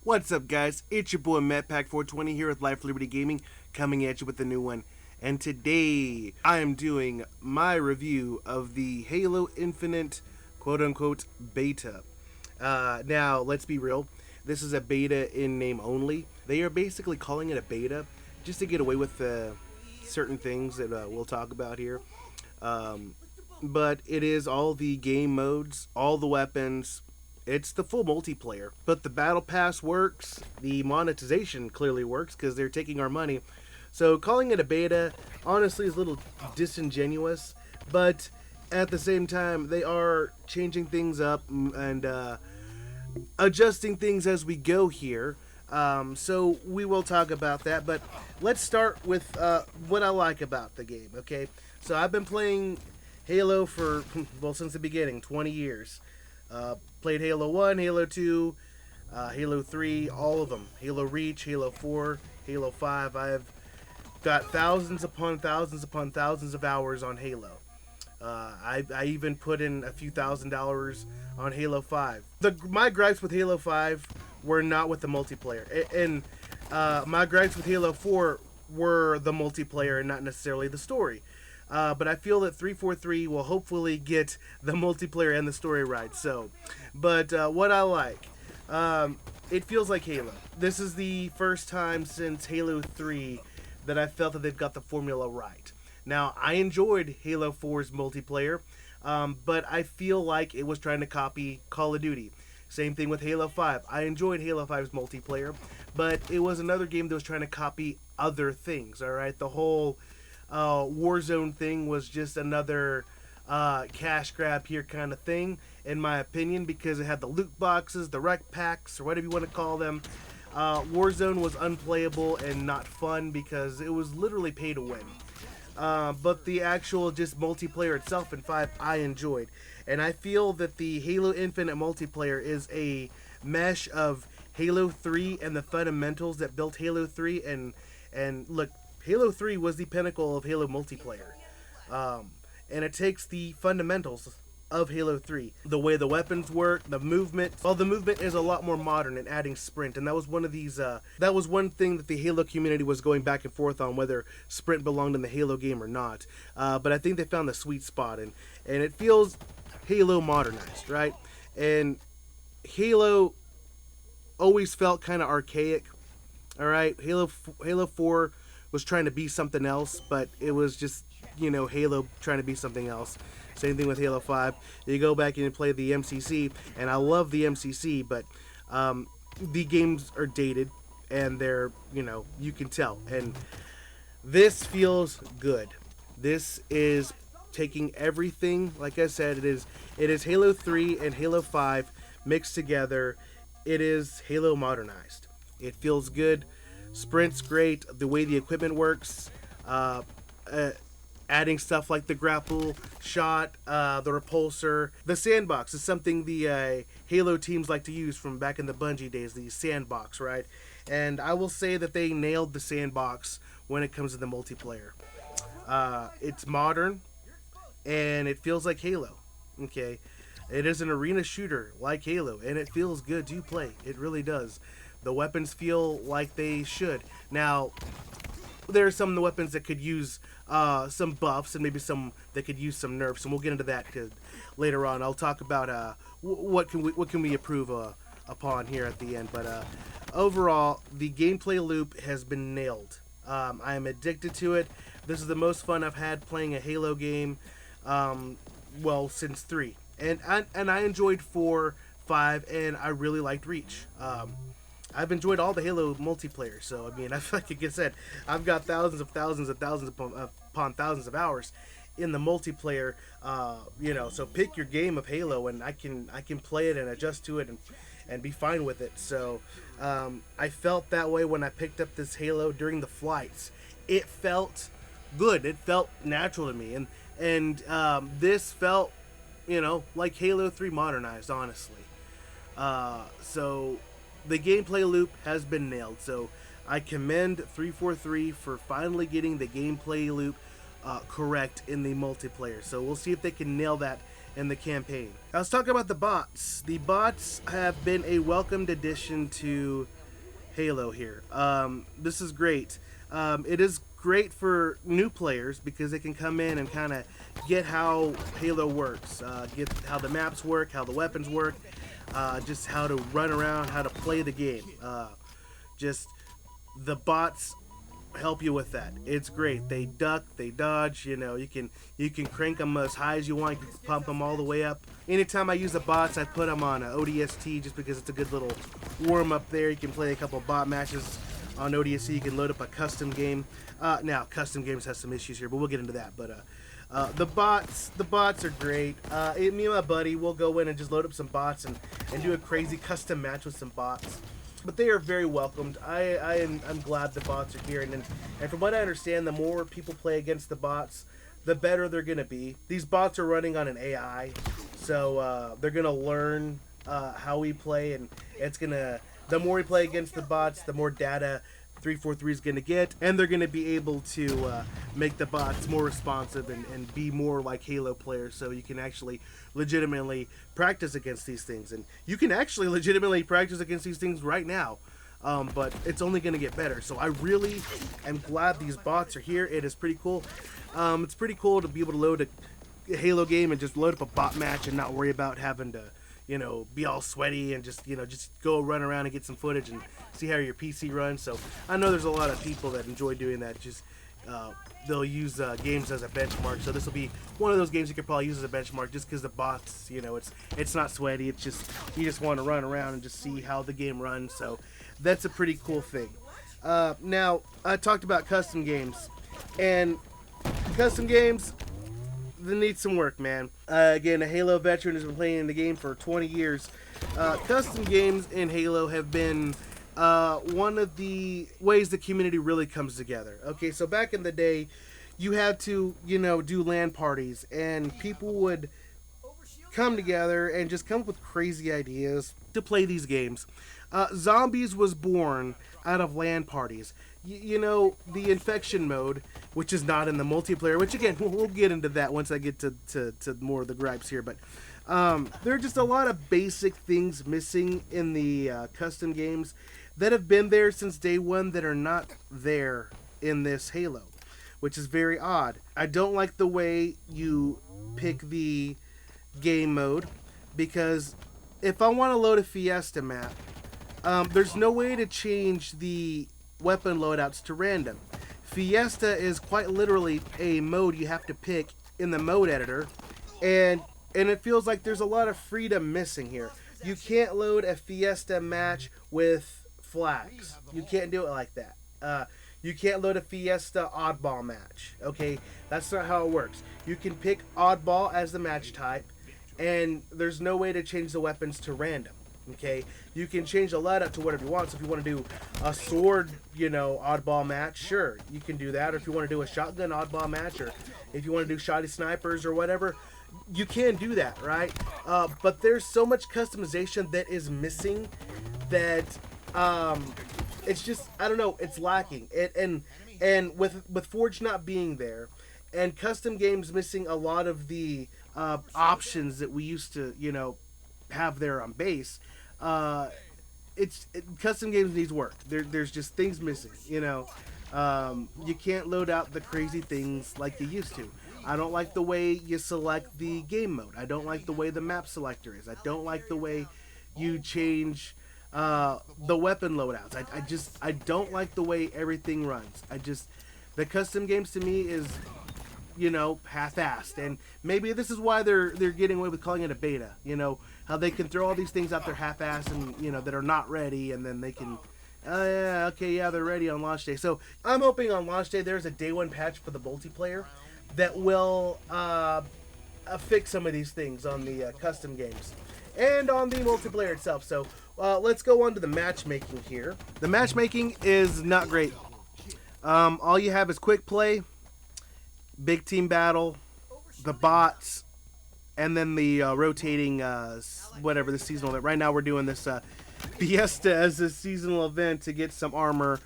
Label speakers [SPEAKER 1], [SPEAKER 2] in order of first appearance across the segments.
[SPEAKER 1] What's up, guys? It's your boy MatPack420 here with Life Liberty Gaming, coming at you with a new one. And today, I am doing my review of the Halo Infinite quote-unquote beta. Now, let's be real. This is a beta in name only. They are basically calling it a beta just to get away with certain things that we'll talk about here. But it is all the game modes, all the weapons. It's the full multiplayer. But the battle pass works. The monetization clearly works because they're taking our money. So calling it a beta, honestly, is a little disingenuous. But at the same time, they are changing things up and adjusting things as we go here. So we will talk about that. But let's start with what I like about the game, okay? So I've been playing Halo for, well, since the beginning, 20 years. Played Halo 1, Halo 2, Halo 3, all of them. Halo Reach, Halo 4, Halo 5. I've got thousands upon thousands upon thousands of hours on Halo. I even put in a few $1,000 on Halo 5. My gripes with Halo 5 were not with the multiplayer. And my gripes with Halo 4 were the multiplayer and not necessarily the story. But I feel that 343 will hopefully get the multiplayer and the story right. So, but what I like, it feels like Halo. This is the first time since Halo 3 that I felt that they've got the formula right. Now, I enjoyed Halo 4's multiplayer, but I feel like it was trying to copy Call of Duty. Same thing with Halo 5. I enjoyed Halo 5's multiplayer, but it was another game that was trying to copy other things, all right? The whole Warzone thing was just another cash grab here kind of thing, in my opinion, because it had the loot boxes, the rec packs, or whatever you want to call them. Warzone was unplayable and not fun because it was literally pay to win. But the actual just multiplayer itself in 5, I enjoyed. And I feel that the Halo Infinite multiplayer is a mesh of Halo 3 and the fundamentals that built Halo 3. And look, Halo 3 was the pinnacle of Halo multiplayer. And it takes the fundamentals of Halo 3. The way the weapons work, the movement. Well, the movement is a lot more modern and adding sprint. And that was one of these, that was one thing that the Halo community was going back and forth on, whether sprint belonged in the Halo game or not. But I think they found the sweet spot. And it feels Halo modernized, right? And Halo always felt kind of archaic. All right, Halo 4 was trying to be something else, but it was just, you know, Halo trying to be something else. Same thing with Halo 5. You go back and you play the MCC, and I love the MCC, but the games are dated, and they're, you know, you can tell. And this feels good. This is taking everything, like I said, it is Halo 3 and Halo 5 mixed together. It is Halo modernized. It feels good. Sprint's great. The way the equipment works, adding stuff like the grapple shot, the repulsor. The sandbox is something the Halo teams like to use from back in the Bungie days, the sandbox, right? And I will say that they nailed the sandbox when it comes to the multiplayer. It's modern, and it feels like Halo, okay? It is an arena shooter like Halo, and it feels good to play. It really does. The weapons feel like they should. Now, there are some of the weapons that could use some buffs, and maybe some that could use some nerfs, and we'll get into that later on. I'll talk about what can we improve upon here at the end. But overall, the gameplay loop has been nailed. I am addicted to it. This is the most fun I've had playing a Halo game, well, since 3. And I enjoyed 4, 5, and I really liked Reach. I've enjoyed all the Halo multiplayer, so I mean, like I said, I've got thousands upon thousands of hours in the multiplayer. You know, so pick your game of Halo, and I can play it and adjust to it and be fine with it. So I felt that way when I picked up this Halo during the flights. It felt good. It felt natural to me, and this felt, you know, like Halo 3 modernized, honestly. So the gameplay loop has been nailed. So I commend 343 for finally getting the gameplay loop correct in the multiplayer. So we'll see if they can nail that in the campaign. Now let's talk about the bots. The bots have been a welcomed addition to Halo here. This is great. It is great for new players because they can come in and kind of get how Halo works, get how the maps work, how the weapons work, just how to run around, how to play the game. Just the bots help you with that. It's great. They duck, they dodge. You can crank them as high as you want. You can pump them all the way up. Anytime I use the bots, I put them on ODST just because it's a good little warm up there. You can play a couple bot matches on ODST. You can load up a custom game. Now, custom games has some issues here, but we'll get into that. But the bots are great. Me and my buddy will go in and just load up some bots and do a crazy custom match with some bots. But they are very welcomed. I'm glad the bots are here, and from what I understand, the more people play against the bots, the better they're gonna be. These bots are running on an AI, so they're gonna learn how we play, and the more we play against the bots, the more data 343 is going to get, and they're going to be able to make the bots more responsive and be more like Halo players, so you can actually legitimately practice against these things. And you can actually legitimately practice against these things right now, but it's only going to get better. So I really am glad these bots are here. It is pretty cool. It's pretty cool to be able to load a Halo game and just load up a bot match and not worry about having to be all sweaty and just go run around and get some footage and see how your PC runs. So I know there's a lot of people that enjoy doing that. Just they'll use games as a benchmark. So this will be one of those games you could probably use as a benchmark, just because the bots, it's not sweaty. It's just you just want to run around and just see how the game runs. So that's a pretty cool thing. Now I talked about custom games, and custom games, they need some work, man. Again, a Halo veteran who's been playing the game for 20 years. Custom games in Halo have been one of the ways the community really comes together. Okay, so back in the day, you had to, do LAN parties, and people would come together and just come up with crazy ideas to play these games. Zombies was born out of LAN parties. The infection mode, which is not in the multiplayer, which again, we'll get into that once I get to more of the gripes here, but there are just a lot of basic things missing in the custom games that have been there since day one that are not there in this Halo, which is very odd. I don't like the way you pick the game mode, because if I want to load a Fiesta map, there's no way to change the weapon loadouts to random. Fiesta is quite literally a mode you have to pick in the mode editor, and it feels like there's a lot of freedom missing here. You can't load a Fiesta match with flags. You can't do it like that. You can't load a Fiesta oddball match. Okay, that's not how it works. You can pick oddball as the match type, and there's no way to change the weapons to random. Okay, you can change the loadout to whatever you want. So if you want to do a sword, oddball match, sure, you can do that. Or if you want to do a shotgun oddball match, or if you want to do shoddy snipers or whatever, you can do that, right? But there's so much customization that is missing that it's just, I don't know, it's lacking. And with Forge not being there, and custom games missing a lot of the options that we used to, have there on base. Custom games needs work. There's just things missing. You can't load out the crazy things like you used to. I don't like the way you select the game mode. I don't like the way the map selector is. I don't like the way you change the weapon loadouts. I don't like the way everything runs. The custom games to me is, half-assed, and maybe this is why they're getting away with calling it a beta. How they can throw all these things out there half-assed and that are not ready, and then they can, they're ready on launch day. So I'm hoping on launch day there's a day one patch for the multiplayer that will fix some of these things on the custom games and on the multiplayer itself. So let's go on to the matchmaking here. The matchmaking is not great. All you have is quick play, big team battle, the bots, and then the rotating whatever the seasonal event. Right now we're doing this Fiesta as a seasonal event to get some armor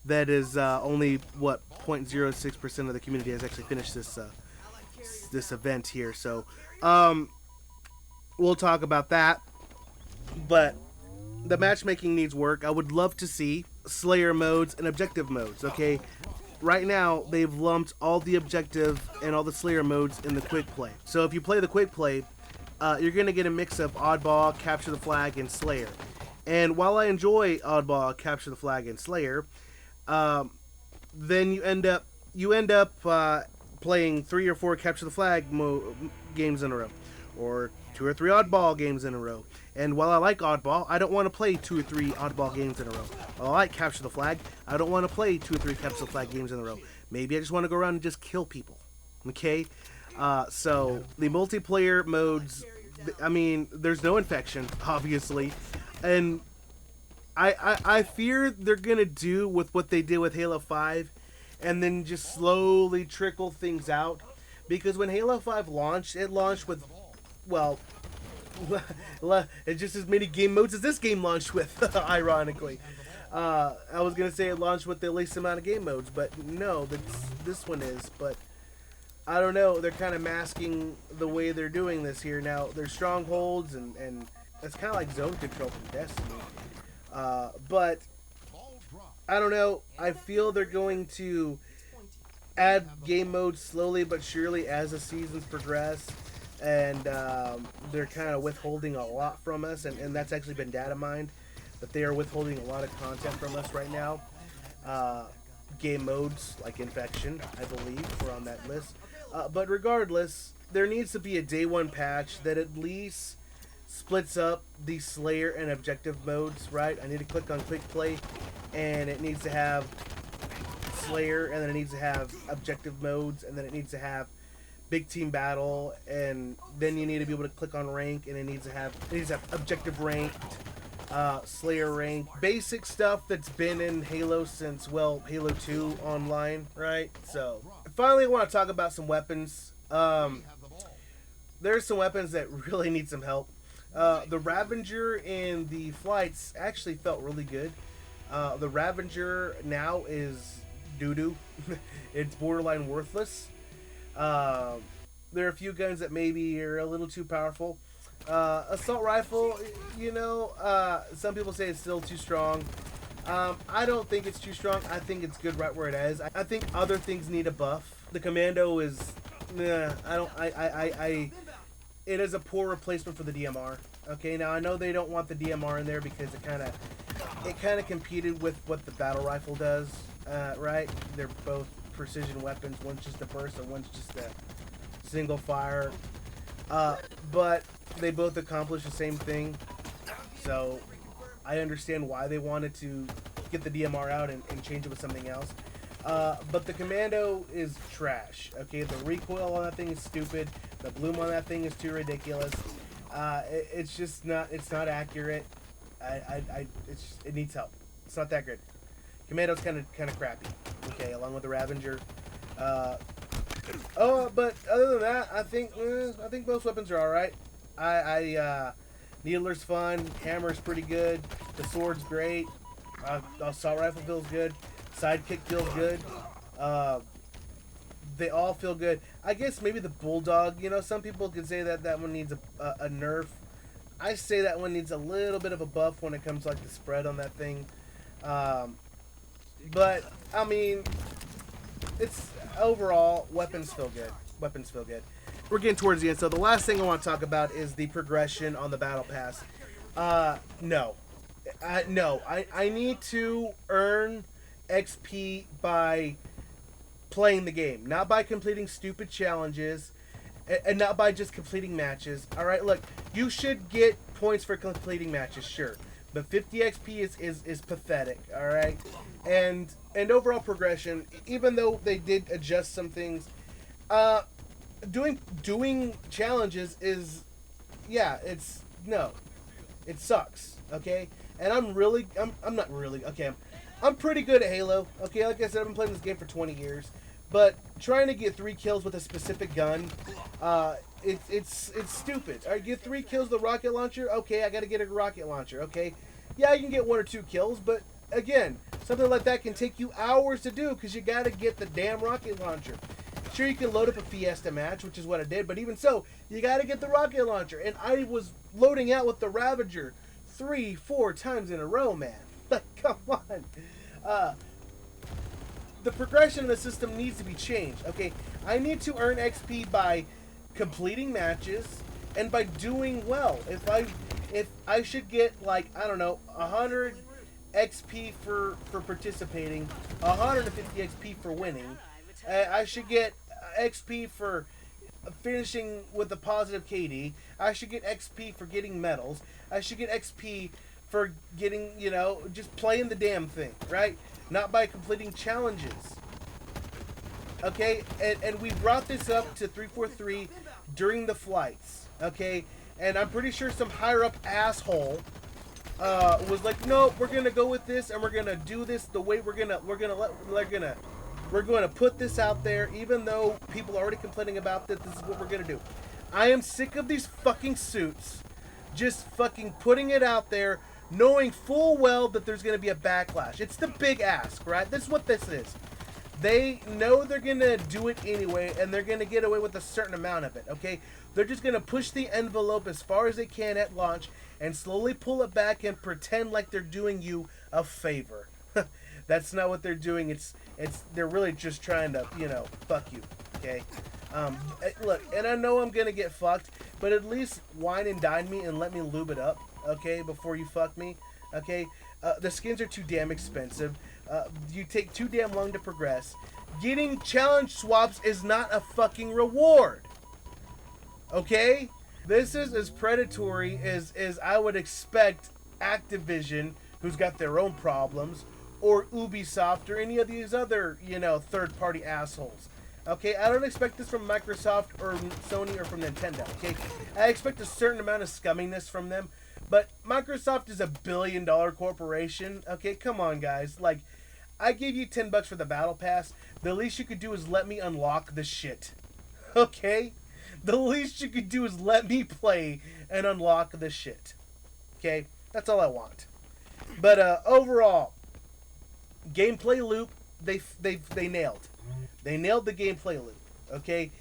[SPEAKER 1] that is only 0.06% of the community has actually finished this event here. So we'll talk about that, but the matchmaking needs work. I would love to see Slayer modes and objective modes, okay? Right now, they've lumped all the objective and all the Slayer modes in the quick play. So if you play the quick play, you're going to get a mix of Oddball, Capture the Flag, and Slayer. And while I enjoy Oddball, Capture the Flag, and Slayer, then you end up playing 3 or 4 Capture the Flag games in a row, or 2 or 3 Oddball games in a row. And while I like Oddball, I don't want to play 2 or 3 Oddball games in a row. While I like Capture the Flag, I don't want to play 2 or 3 Capture the Flag games in a row. Maybe I just want to go around and just kill people. Okay? So the multiplayer modes, I mean, there's no infection, obviously. And I fear they're going to do with what they did with Halo 5 and then just slowly trickle things out. Because when Halo 5 launched, it launched with, well, it's just as many game modes as this game launched with, ironically. I was going to say it launched with the least amount of game modes, but no, this one is. But I don't know, they're kind of masking the way they're doing this here. Now, there's strongholds, and it's kind of like zone control from Destiny. But I don't know, I feel they're going to add game modes slowly but surely as the seasons progress. And they're kind of withholding a lot from us, and that's actually been data mined, that they are withholding a lot of content from us right now. Game modes like Infection, I believe, were on that list. But regardless, there needs to be a day one patch that at least splits up the Slayer and objective modes, right? I need to click on Quick Play, and it needs to have Slayer, and then it needs to have objective modes, and then it needs to have Big Team Battle, and then you need to be able to click on rank, and it needs to have objective ranked, Slayer rank, basic stuff that's been in Halo since, well, Halo 2 online, right? So finally, I want to talk about some weapons. There's some weapons that really need some help. The Ravager in the flights actually felt really good. The Ravager now is doo-doo. It's borderline worthless. There are a few guns that maybe are a little too powerful. Assault rifle, you know, some people say it's still too strong. I don't think it's too strong. I think it's good right where it is. I think other things need a buff. The Commando is, it is a poor replacement for the DMR. Okay, now I know they don't want the DMR in there because it kind of competed with what the battle rifle does, right? They're both precision weapons. One's just a burst and one's just a single fire. But they both accomplish the same thing. So I understand why they wanted to get the DMR out and change it with something else. But the Commando is trash. Okay, the recoil on that thing is stupid. The bloom on that thing is too ridiculous. It's just not. It's not accurate. It needs help. It's not that good. Commando's kind of crappy. Okay, along with the Ravager. But other than that, I think most weapons are all right. Needler's fun. Hammer's pretty good. The sword's great. Assault rifle feels good. Sidekick feels good. They all feel good. I guess maybe the Bulldog. You know, some people could say that one needs a nerf. I say that one needs a little bit of a buff when it comes to, like, the spread on that thing. But I mean, it's overall weapons feel good. Weapons feel good. We're getting towards the end, so the last thing I want to talk about is the progression on the battle pass. No, I need to earn XP by playing the game, not by completing stupid challenges, and not by just completing matches. All right, look, you should get points for completing matches, sure, but 50 XP is pathetic. All right, and overall progression, even though they did adjust some things, doing challenges is, yeah, it sucks. Okay, and I'm not really okay. I'm pretty good at Halo. Okay, like I said, I've been playing this game for 20 years. But trying to get 3 kills with a specific gun, it's stupid. All right, get 3 kills with a rocket launcher. Okay, I got to get a rocket launcher. Okay, yeah, you can get 1 or 2 kills, but again, something like that can take you hours to do because you got to get the damn rocket launcher. Sure, you can load up a Fiesta match, which is what I did, but even so, you got to get the rocket launcher. And I was loading out with the Ravager 3-4 times in a row, man. Like, come on. The progression of the system needs to be changed. Okay, I need to earn XP by completing matches and by doing well. If I should get, like, I don't know, 100 XP for participating, 150 XP for winning. I should get XP for finishing with a positive KD. I should get XP for getting medals. I should get XP for getting, just playing the damn thing, right? Not by completing challenges. Okay, and we brought this up to 343 during the flights. Okay, and I'm pretty sure some higher up asshole was like, no, we're gonna go with this, and we're gonna do this the way we're gonna put this out there, even though people are already complaining about this. This is what we're gonna do. I am sick of these fucking suits just fucking putting it out there, knowing full well that there's gonna be a backlash. It's the big ask, right? This is what this is. They know they're gonna do it anyway, and they're gonna get away with a certain amount of it. Okay, they're just gonna push the envelope as far as they can at launch, and slowly pull it back and pretend like they're doing you a favor. That's not what they're doing. They're really just trying to, fuck you. Okay. Look, and I know I'm gonna get fucked, but at least wine and dine me and let me lube it up, okay, before you fuck me. Okay. The skins are too damn expensive. You take too damn long to progress. Getting challenge swaps is not a fucking reward. Okay? This is as predatory as I would expect Activision, who's got their own problems, or Ubisoft, or any of these other, third-party assholes. Okay? I don't expect this from Microsoft or Sony or from Nintendo. Okay? I expect a certain amount of scumminess from them. But Microsoft is a billion-dollar corporation. Okay, come on, guys. Like, I gave you $10 for the Battle Pass. The least you could do is let me unlock the shit. Okay? The least you could do is let me play and unlock the shit. Okay? That's all I want. But overall, gameplay loop, they nailed. They nailed the gameplay loop. Okay?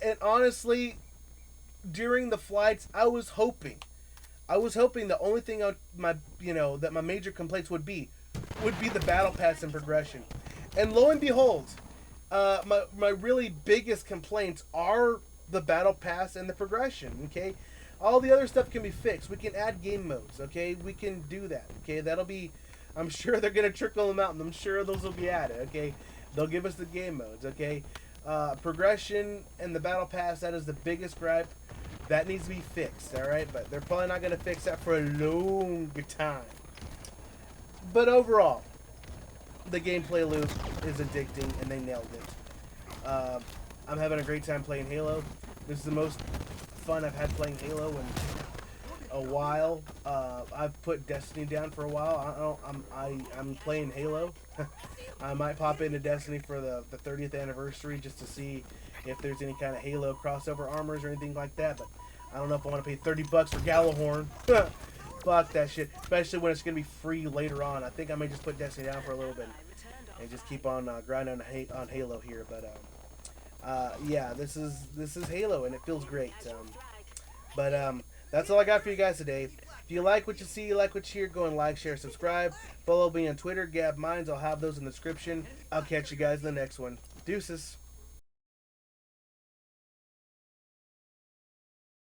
[SPEAKER 1] And honestly, during the flights, I was hoping the only thing that my major complaints would be the battle pass and progression. And lo and behold, my really biggest complaints are the battle pass and the progression. Okay, all the other stuff can be fixed. We can add game modes. Okay, we can do that. Okay, that'll be. I'm sure they're gonna trickle them out, and I'm sure those will be added. Okay, they'll give us the game modes. Okay, progression and the battle pass, that is the biggest gripe. That needs to be fixed, alright? But they're probably not going to fix that for a long time. But overall, the gameplay loop is addicting, and they nailed it. I'm having a great time playing Halo. This is the most fun I've had playing Halo in a while. I've put Destiny down for a while. I'm playing Halo. I might pop into Destiny for the 30th anniversary just to see if there's any kind of Halo crossover armors or anything like that, but I don't know if I want to pay $30 for Galahorn. Fuck that shit, especially when it's going to be free later on. I think I may just put Destiny down for a little bit and just keep on grinding on Halo here, but yeah, this is Halo, and it feels great. But that's all I got for you guys today. If you like what you see, you like what you hear, go and like, share, subscribe. Follow me on Twitter, Gab Minds. I'll have those in the description. I'll catch you guys in the next one. Deuces.